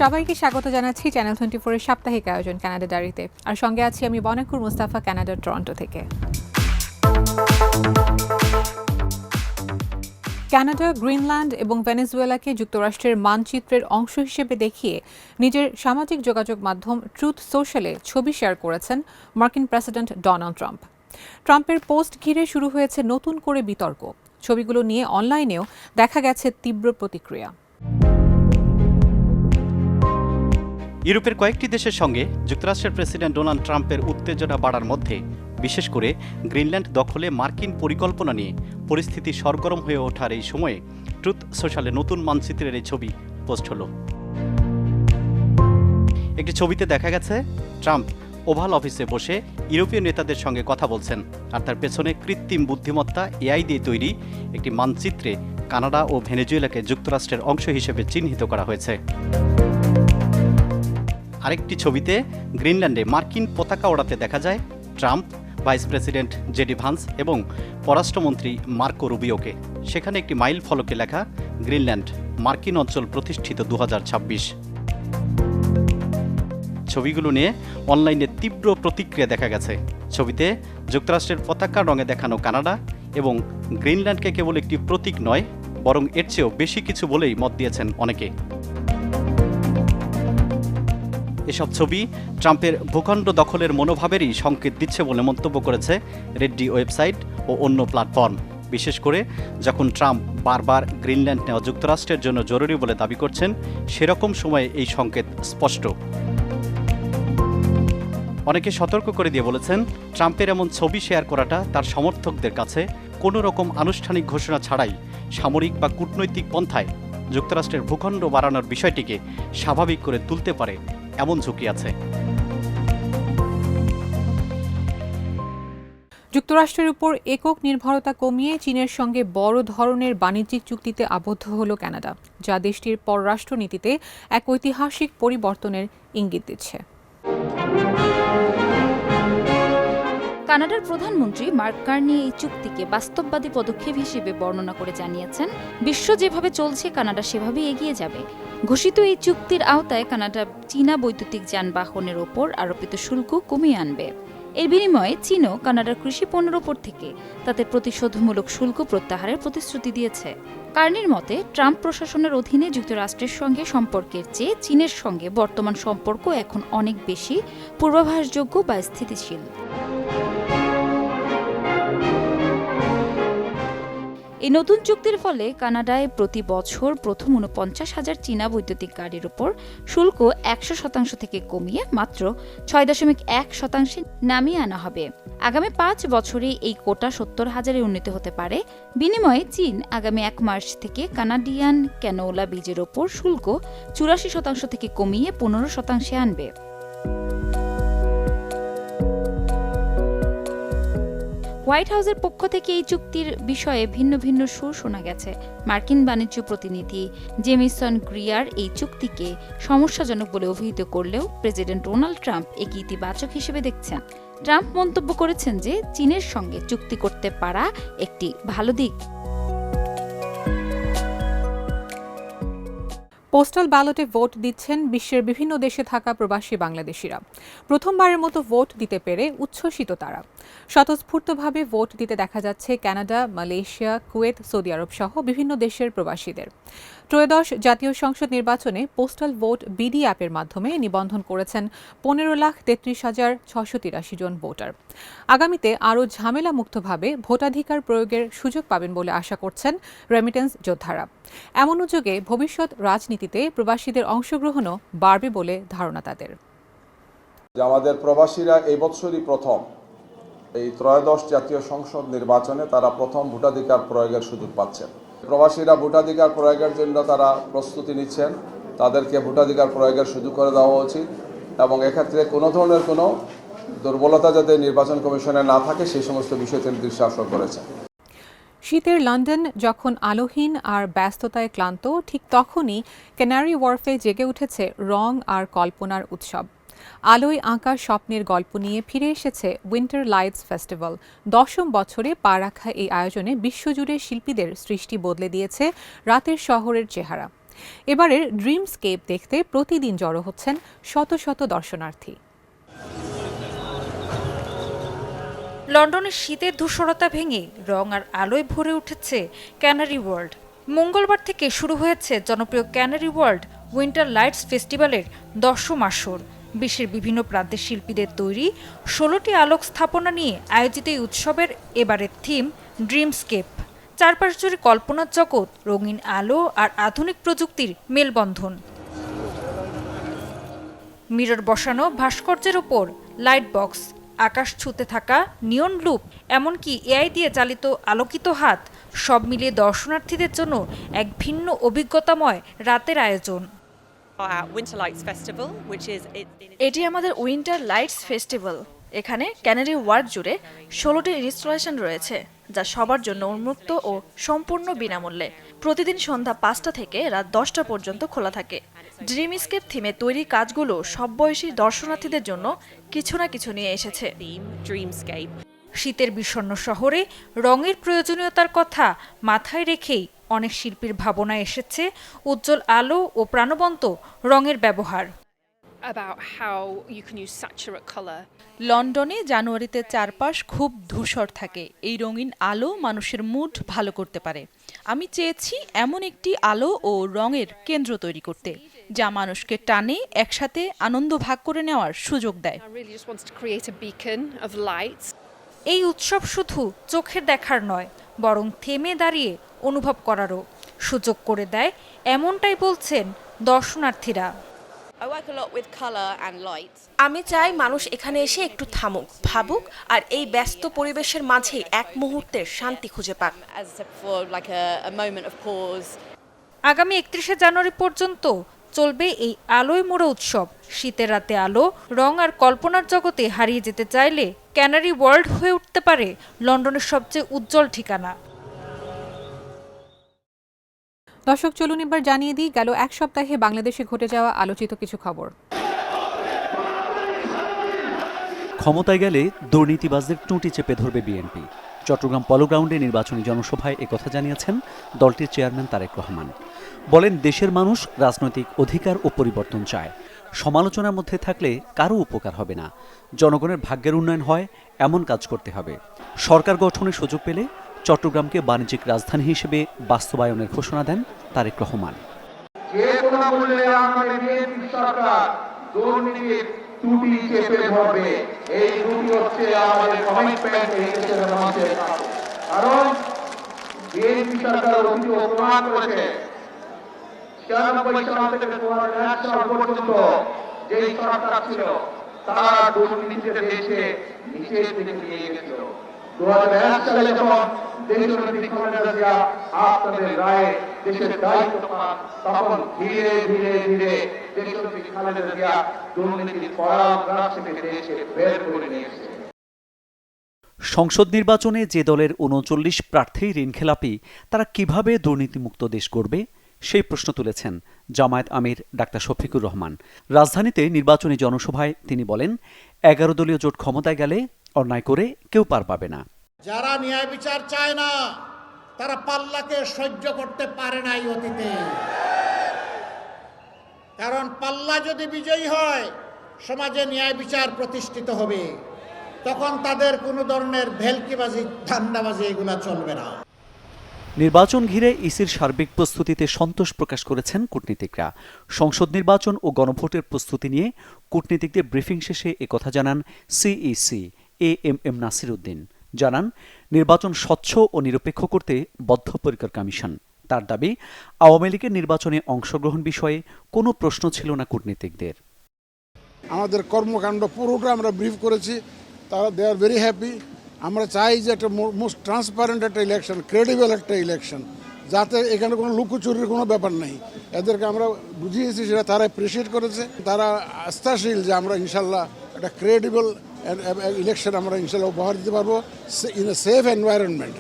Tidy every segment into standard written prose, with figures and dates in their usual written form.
সবাইকে স্বাগত জানাচ্ছি চ্যানেল 24 এর সাপ্তাহিক আয়োজন কানাডা ডায়েরিতে। আর সঙ্গে আছি আমি বনাকুর মুস্তাফা, কানাডার টরন্টো থেকে। কানাডা, গ্রিনল্যান্ড এবং ভেনেজুয়েলাকে যুক্তরাষ্ট্রের মানচিত্রের অংশ হিসেবে দেখিয়ে নিজের সামাজিক যোগাযোগ মাধ্যম ট্রুথ সোশ্যালে ছবি শেয়ার করেছেন মার্কিন প্রেসিডেন্ট ডোনাল্ড ট্রাম্প। ট্রাম্পের পোস্ট ঘিরে শুরু হয়েছে নতুন করে বিতর্ক। ছবিগুলো নিয়ে অনলাইনেও দেখা গেছে তীব্র প্রতিক্রিয়া। ইউরোপের কয়েকটি দেশের সঙ্গে যুক্তরাষ্ট্রের প্রেসিডেন্ট ডোনাল্ড ট্রাম্পের উত্তেজনা বাড়ার মধ্যে বিশেষ করে গ্রিনল্যান্ড দখলে মার্কিন পরিকল্পনা নিয়ে পরিস্থিতি সরগরম হয়ে ওঠার এই সময়ে ট্রুথ সোশ্যালে নতুন মানচিত্রের এই ছবি পোস্ট হলো। একটি ছবিতে দেখা গেছে ট্রাম্প ওভাল অফিসে বসে ইউরোপীয় নেতাদের সঙ্গে কথা বলছেন, আর তার পেছনে কৃত্রিম বুদ্ধিমত্তা এআই দিয়ে তৈরি একটি মানচিত্রে কানাডা ও ভেনেজুয়েলাকে যুক্তরাষ্ট্রের অংশ হিসেবে চিহ্নিত করা হয়েছে। আরেকটি ছবিতে গ্রিনল্যান্ডে মার্কিন পতাকা ওড়াতে দেখা যায় Trump, vice president JD Vance এবং পররাষ্ট্রমন্ত্রী মার্কো রুবিওকে। সেখানে একটি মাইল ফলকে লেখা গ্রিনল্যান্ড মার্কিন অঞ্চল প্রতিষ্ঠিত 2026। ছবিগুলো নিয়ে অনলাইনে তীব্র প্রতিক্রিয়া দেখা গেছে। ছবিতে যুক্তরাষ্ট্রের পতাকার রঙে দেখানো কানাডা এবং গ্রিনল্যান্ডকে কেবল একটি প্রতীক নয়, বরং এর চেয়েও বেশি কিছু বলেই মত দিয়েছেন অনেকে। এসব ছবি ট্রাম্পের ভূখণ্ড দখলের মনোভাবেরই সংকেত দিচ্ছে বলে মন্তব্য করেছে রেড্ডি ওয়েবসাইট ও অন্য প্ল্যাটফর্ম। বিশেষ করে যখন ট্রাম্প বারবার গ্রিনল্যান্ড নেওয়া যুক্তরাষ্ট্রের জন্য জরুরি বলে দাবি করছেন, সেরকম সময়ে এই সংকেত স্পষ্ট। অনেকে সতর্ক করে দিয়ে বলেছেন, ট্রাম্পের এমন ছবি শেয়ার করাটা তার সমর্থকদের কাছে কোনো রকম আনুষ্ঠানিক ঘোষণা ছাড়াই সামরিক বা কূটনৈতিক পন্থায় যুক্তরাষ্ট্রের ভূখণ্ড বাড়ানোর বিষয়টিকে স্বাভাবিক করে তুলতে পারে এমন ঝুঁকি আছে। যুক্তরাষ্ট্রের উপর একক নির্ভরতা কমিয়ে চীনের সঙ্গে বড় ধরনের বাণিজ্যিক চুক্তিতে আবদ্ধ হল কানাডা, যা দেশটির পররাষ্ট্রনীতিতে এক ঐতিহাসিক পরিবর্তনের ইঙ্গিত দিচ্ছে। কানাডার প্রধানমন্ত্রী মার্ক কার্নি এই চুক্তিকে বাস্তববাদী পদক্ষেপ হিসেবে বর্ণনা করে জানিয়েছেন, বিশ্ব যেভাবে চলছে কানাডা সেভাবেই এগিয়ে যাবে। ঘোষিত এই চুক্তির আওতায় কানাডা চীনা বৈদ্যুতিক যানবাহনের ওপর আরোপিত শুল্ক কমিয়ে আনবে। এর বিনিময়ে চীনও কানাডার কৃষি পণ্যের ওপর থেকে তাদের প্রতিশোধমূলক শুল্ক প্রত্যাহারের প্রতিশ্রুতি দিয়েছে। কার্নির মতে, ট্রাম্প প্রশাসনের অধীনে যুক্তরাষ্ট্রের সঙ্গে সম্পর্কের চেয়ে চীনের সঙ্গে বর্তমান সম্পর্ক এখন অনেক বেশি পূর্বাভাসযোগ্য বা স্থিতিশীল। এই নতুন চুক্তির ফলে কানাডায় প্রতি বছর প্রথম ৪৯,০০০ চীনা বৈদ্যুতিক গাড়ির উপর শুল্ক ১০০% থেকে কমিয়ে মাত্র ৬.১% নামিয়ে আনা হবে। আগামী ৫ বছরে এই কোটা ৭০,০০০-এ উন্নীত হতে পারে। বিনিময়ে চীন আগামী ১ মার্চ থেকে কানাডিয়ান ক্যানোলা বীজের ওপর শুল্ক ৮৪% থেকে কমিয়ে ১৫% আনবে। হোয়াইট হাউসের পক্ষ থেকে এই চুক্তির বিষয়ে ভিন্ন ভিন্ন সুর শোনা গেছে। মার্কিন বাণিজ্য প্রতিনিধি জেমিসন গ্রিয়ার এই চুক্তিকে সমস্যাজনক বলে অভিহিত করলেও প্রেসিডেন্ট ডোনাল্ড ট্রাম্প একে ইতিবাচক হিসেবে দেখছেন। ট্রাম্প মন্তব্য করেছেন যে চীনের সঙ্গে চুক্তি করতে পারা একটি ভালো দিক। পোস্টাল ব্যালটে ভোট দিচ্ছেন বিশ্বের বিভিন্ন দেশে থাকা প্রবাসী বাংলাদেশিরা। প্রথমবারের মতো ভোট দিতে পেরে উচ্ছ্বসিত তারা। স্বতঃস্ফূর্তভাবে ভোট দিতে দেখা যাচ্ছে কানাডা, মালয়েশিয়া, কুয়েত, সৌদি আরব সহ বিভিন্ন দেশের প্রবাসীদের। ত্রয়োদশ জাতীয় সংসদ নির্বাচনে পোস্টাল ভোট বিডি অ্যাপের মাধ্যমে নিবন্ধন করেছেন ১৫,৩৩,৬৮৩ জন ভোটার। আগামীতে আরও ঝামেলামুক্তভাবে ভোটাধিকার প্রয়োগের সুযোগ পাবেন বলে আশা করছেন রেমিটেন্স যোদ্ধারা। এমন উদ্যোগে ভবিষ্যৎ রাজনীতিতে প্রবাসীদের অংশগ্রহণও বাড়বে বলে ধারণা তাদের। আমাদের প্রবাসীরা এই বছরই প্রথম এই ত্রয়োদশ জাতীয় সংসদ নির্বাচনে তারা প্রথম ভোটাধিকার প্রয়োগের সুযোগ পাচ্ছেন। প্রবাসীরা ভোটাধিকার প্রয়োগের জন্য তারা প্রস্তুতি নিচ্ছেন। তাদেরকে ভোটাধিকার প্রয়োগের সুযোগ করে দেওয়া উচিত এবং এক্ষেত্রে কোনো ধরনের কোনো দুর্বলতা যাতে নির্বাচন কমিশনে না থাকে সেই সমস্ত বিষয় তিনি দৃষ্টি আকর্ষণ করেছেন। শীতের লন্ডন যখন আলোহীন আর ব্যস্ততায় ক্লান্ত, ঠিক তখনই ক্যানারি ওয়ার্ফে জেগে উঠেছে রং আর কল্পনার উৎসব। আলোয় আঁকা স্বপ্নের গল্প নিয়ে ফিরে এসেছে উইন্টার লাইটস ফেস্টিভ্যাল। ১০ম বছরে পা রাখা এই আয়োজনে বিশ্বজুড়ে শিল্পীদের সৃষ্টি বদলে দিয়েছে রাতের শহরের চেহারা। এবারের ড্রিমস্কেপ দেখতে প্রতিদিন জড়ো হচ্ছেন শত শত দর্শনার্থী। লন্ডনের শীতের ধূসরতা ভেঙে রং আর আলোয় ভরে উঠেছে ক্যানারি ওয়ার্ল্ড। মঙ্গলবার থেকে শুরু হয়েছে জনপ্রিয় ক্যানারি ওয়ার্ল্ড উইন্টার লাইটস ফেস্টিভ্যালের 10ম আসর। বিশ্বের বিভিন্ন প্রান্তের শিল্পীদের তৈরি 16টি আলোক স্থাপনা নিয়ে আয়োজিত এই উৎসবের এবারের থিম ড্রিমস্কেপ। চারপাশ জুড়ে কল্পনার জগৎ, রঙিন আলো আর আধুনিক প্রযুক্তির মেলবন্ধন। মিরর বসানো ভাস্কর্যের ওপর লাইট বক্স, আকাশ ছুঁতে থাকা নিয়ন লুপ, এমনকি এআই দিয়ে চালিত আলোকিত হাত, সব মিলিয়ে দর্শনার্থীদের জন্য এক ভিন্ন অভিজ্ঞতাময় রাতের আয়োজন। এটি আমাদের উইন্টার লাইটস ফেস্টিভ্যাল। এখানে ক্যানারি ওয়ার্ল্ড জুড়ে 16টি ইনস্টলেশন রয়েছে, যা সবার জন্য উন্মুক্ত ও সম্পূর্ণ বিনামূল্যে। প্রতিদিন সন্ধ্যা 5টা থেকে রাত 10টা পর্যন্ত খোলা থাকে। ড্রিমস্কেপ থিমে তৈরি কাজগুলো সব বয়সী দর্শনার্থীদের জন্য কিছু না কিছু নিয়ে এসেছে। শীতের বিষণ্ণ শহরে রঙের প্রয়োজনীয়তার কথা মাথায় রেখেই অনেক শিল্পীর ভাবনায় এসেছে উজ্জ্বল আলো ও প্রাণবন্ত রঙের ব্যবহার। লন্ডনে জানুয়ারিতে চারপাশ খুব ধূসর থাকে। এই রঙিন আলো মানুষের মুড ভালো করতে পারে। আমি চেয়েছি এমন একটি আলো ও রঙের কেন্দ্র তৈরি করতে, যা মানুষকে টানে, একসাথে আনন্দ ভাগ করে নেওয়ার সুযোগ দেয়। এই উৎসব শুধু চোখের দেখার নয়, বরং থেমে দাঁড়িয়ে অনুভব করারও সুযোগ করে দেয়, এমনটাই বলছেন দর্শনার্থীরা। আমি চাই মানুষ এখানে এসে একটু থামুক, ভাবুক আর এই ব্যস্ত পরিবেশের মাঝে এক মুহূর্তের শান্তি খুঁজে পাক। আগামী 31শে জানুয়ারি পর্যন্ত চলবে এই আলোয় মোড়া উৎসব। শীতের রাতে আলো, রং আর কল্পনার জগতে হারিয়ে যেতে চাইলে ক্যানারি ওয়ার্ল্ড হয়ে উঠতে পারে লন্ডনের সবচেয়ে উজ্জ্বল ঠিকানা। দর্শক, চলুন এবার জানিয়ে দিই গেল এক সপ্তাহে বাংলাদেশে ঘটে যাওয়া আলোচিত কিছু খবর। ক্ষমতায় গেলে দুর্নীতিবাজদের টুঁটি চেপে ধরবে বিএনপি। চট্টগ্রাম পলো গ্রাউন্ডে নির্বাচনী জনসভায় একথা জানিয়েছেন দলটির চেয়ারম্যান তারেক রহমান। বলেন, দেশের মানুষ রাজনৈতিক অধিকার ও পরিবর্তন চায়। সমালোচনার মধ্যে থাকলে কারও উপকার হবে না। জনগণের ভাগ্যের উন্নয়ন হয় এমন কাজ করতে হবে। সরকার গঠনের সুযোগ পেলে চট্টগ্রামকে বাণিজ্যিক রাজধানী হিসেবে বাস্তবায়নের ঘোষণা দেন তারেক রহমান। তারা দুর্নীতিতে দেশে নিষেধ থেকে নিয়ে গেছিল। 2001 সালে যখন দেশনেত্রী খালেদা জিয়া আপনাদের রায়ে দেশের দায়িত্ব পান, তখন ধীরে ধীরে ধীরে দেশনেত্রী খালেদা জিয়া দুর্নীতির পরাগ্রাস থেকে দেশে বের করে নিয়েছে। সংসদ নির্বাচনে যে দলের 39 প্রার্থী ঋণখেলাপি, তারা কিভাবে দুর্নীতিমুক্ত দেশ গড়বে সেই প্রশ্ন তুলেছেন জামায়াত আমির ডাক্তার শফিকুর রহমান। রাজধানীতে নির্বাচনী জনসভায় তিনি বলেন, 11 দলীয় জোট ক্ষমতায় গেলে অন্যায় করে কেউ পার পাবে না। যারা ন্যায় বিচার চায় না, তারা পাল্লাকে সহ্য করতে পারে নাই অতীতে। কারণ পাল্লা যদি বিজয়ী হয়, সমাজে ন্যায় বিচার প্রতিষ্ঠিত হবে। তখন তাদের কোনো ধরনের ভেলকিবাজি, ধান্দাবাজি এগুলা চলবে না। নির্বাচন ঘিরে ইসির সার্বিক প্রস্তুতিতে সন্তোষ প্রকাশ করেছেন কূটনীতিকরা। সংসদ নির্বাচন ও গণভোটের প্রস্তুতি নিয়ে কূটনীতিকদের ব্রিফিং শেষে একথা জানান সিইসি এএমএম নাসির উদ্দিন। জানান, নির্বাচন স্বচ্ছ ও নিরপেক্ষ করতে বদ্ধপরিকর কমিশন। তার দাবি, আওয়ামী লীগের নির্বাচনে অংশগ্রহণ বিষয়ে কোনো প্রশ্ন ছিল না কূটনীতিকদের। আমাদের কর্মকাণ্ড পুরোটা আমরা ব্রিফ করেছি, তারা দে আর ভেরি হ্যাপি। আমরা চাই যে একটা মোস্ট ট্রান্সপারেন্ট একটা ইলেকশন, ক্রেডিবল একটা ইলেকশন, যাতে এখানে কোনো লুকোচুরির কোনো ব্যাপার নেই। এদেরকে আমরা বুঝিয়েছি, সেটা তারা অ্যাপ্রিসিয়েট করেছে। তারা আস্থাশীল যে আমরা ইনশাল্লাহ একটা ক্রেডিবল ইলেকশন আমরা ইনশাল্লাহ উপহার দিতে পারবো ইন এ সেফ এনভায়রনমেন্ট।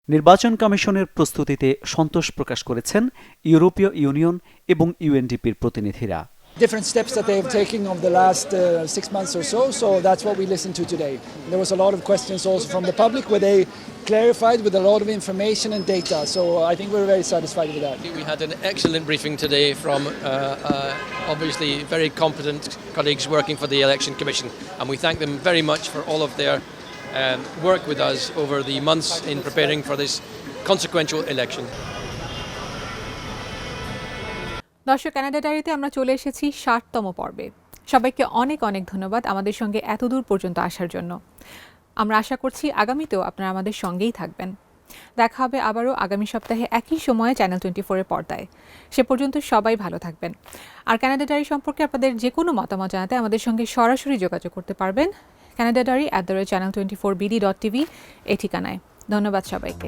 নির্বাচন কমিশনের প্রস্তুতিতে সন্তোষ প্রকাশ করেছেন ইউরোপীয় ইউনিয়ন এবং ইউএনডিপির প্রতিনিধিরা। different steps that they have taken over the last 6 months or so. So that's what we listened to today. There was a lot of questions also from the public where they clarified with a lot of information and data. So I think we're very satisfied with that. We had an excellent briefing today from obviously very competent colleagues working for the Election Commission, and we thank them very much for all of their work with us over the months in preparing for this consequential election. দর্শক, Canada ডায়েরিতে আমরা চলে এসেছি 60তম পর্বে। সবাইকে অনেক অনেক ধন্যবাদ আমাদের সঙ্গে এত দূর পর্যন্ত আসার জন্য। আমরা আশা করছি আগামীতেও আপনারা আমাদের সঙ্গেই থাকবেন। দেখা হবে আবারও আগামী সপ্তাহে একই সময়ে চ্যানেল 24-এর পর্দায়। সে পর্যন্ত সবাই ভালো থাকবেন। আর কানাডা ডায়েরি সম্পর্কে আপনাদের যে কোনো মতামত জানাতে আমাদের সঙ্গে সরাসরি যোগাযোগ করতে পারবেন canadadiary@channel24bd.tv এই ঠিকানায়। ধন্যবাদ সবাইকে।